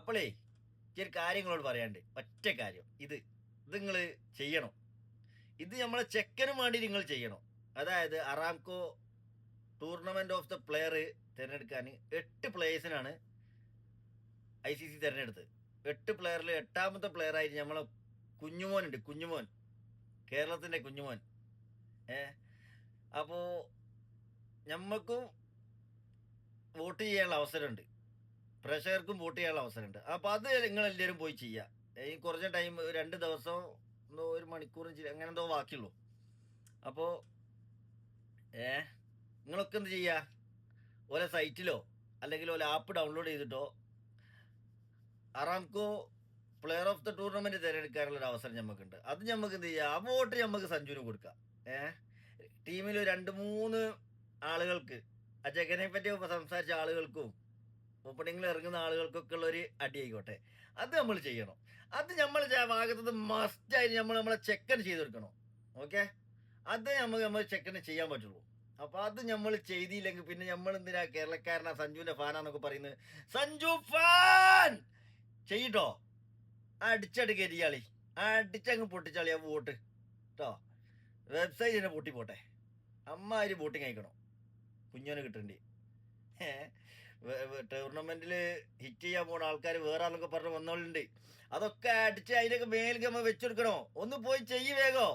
അപ്പോളേ ഒരു കാര്യങ്ങളോട് പറയാണ്ട് ഒറ്റ കാര്യം ഇത് നിങ്ങൾ ചെയ്യണം. ഇത് നമ്മളെ ചെക്കനും വേണ്ടി നിങ്ങൾ ചെയ്യണം. അതായത് Aramco tournament of the player തിരഞ്ഞെടുക്കാൻ 8 പ്ലേയേഴ്സിനാണ് ICC തിരഞ്ഞെടുത്തത്. 8 പ്ലെയറിൽ 8ാമത്തെ പ്ലെയർ ആയിട്ട് നമ്മളെ കുഞ്ഞുമോനുണ്ട്. കുഞ്ഞുമോൻ, കേരളത്തിന്റെ കുഞ്ഞുമോൻ. ഏ അപ്പോ ഞമ്മക്കും വോട്ട് ചെയ്യാനുള്ള അവസരമുണ്ട്, പ്രേക്ഷകർക്കും വോട്ട് ചെയ്യാനുള്ള അവസരമുണ്ട്. അപ്പോൾ അത് നിങ്ങൾ എല്ലാവരും പോയി ചെയ്യുക. ഈ കുറഞ്ഞ ടൈം 2 ദിവസം എന്തോ 1 മണിക്കൂറും അങ്ങനെ എന്തോ ബാക്കിയുള്ളൂ. അപ്പോൾ നിങ്ങളൊക്കെ എന്ത് ചെയ്യുക, ഓരോ സൈറ്റിലോ അല്ലെങ്കിൽ ഓരോ ആപ്പ് ഡൗൺലോഡ് ചെയ്തിട്ടോ Aramco player of the tournament തിരഞ്ഞെടുക്കാനുള്ള ഒരു അവസരം നമുക്കുണ്ട്. അത് നമുക്ക് എന്ത് ചെയ്യുക, ആ വോട്ട് നമുക്ക് സഞ്ജുവിന് കൊടുക്കാം. ടീമിൽ 2-3 ആളുകൾക്ക്, ആ ചെക്കനെ പറ്റി സംസാരിച്ച ആളുകൾക്കും ഓപ്പണിങ്ങിൽ ഇറങ്ങുന്ന ആളുകൾക്കൊക്കെ ഉള്ള ഒരു അടി ആയിക്കോട്ടെ, അത് നമ്മൾ ചെയ്യണം. അത് നമ്മൾ ഭാഗത്തുനിന്ന് മസ്റ്റായിട്ട് നമ്മളെ ചെക്കൻ ചെയ്ത് കൊടുക്കണം. ഓക്കെ, അത് നമ്മൾ ചെക്കന് ചെയ്യാൻ പറ്റുള്ളൂ. അപ്പൊ അത് നമ്മൾ ചെയ്തില്ലെങ്കിൽ പിന്നെ നമ്മൾ എന്തിനാ കേരളക്കാരനാ സഞ്ജുവിന്റെ ഫാനാന്നൊക്കെ പറയുന്നത്. സഞ്ജു ഫാൻ ചെയ്യട്ടോ, അടിച്ചടി കരിയാളി, അടിച്ചങ്ങ് പൊട്ടിച്ചാളി ആ വോട്ട് കേട്ടോ. വെബ്സൈറ്റ് തന്നെ പൊട്ടിപ്പോട്ടെ, അമ്മാതിരി വോട്ടിങ് അയക്കണം കുഞ്ഞോന് കിട്ടണ്ടി. ടൂർണമെന്റിൽ ഹിറ്റ് ചെയ്യാൻ പോണ ആൾക്കാർ വേറെ ആളൊക്കെ പറഞ്ഞ് വന്നോളുണ്ട്. അതൊക്കെ അടിച്ച് അതിനൊക്കെ മേലേക്ക് നമ്മൾ വെച്ചെടുക്കണോ. ഒന്ന് പോയി ചെയ്യ് വേഗോ.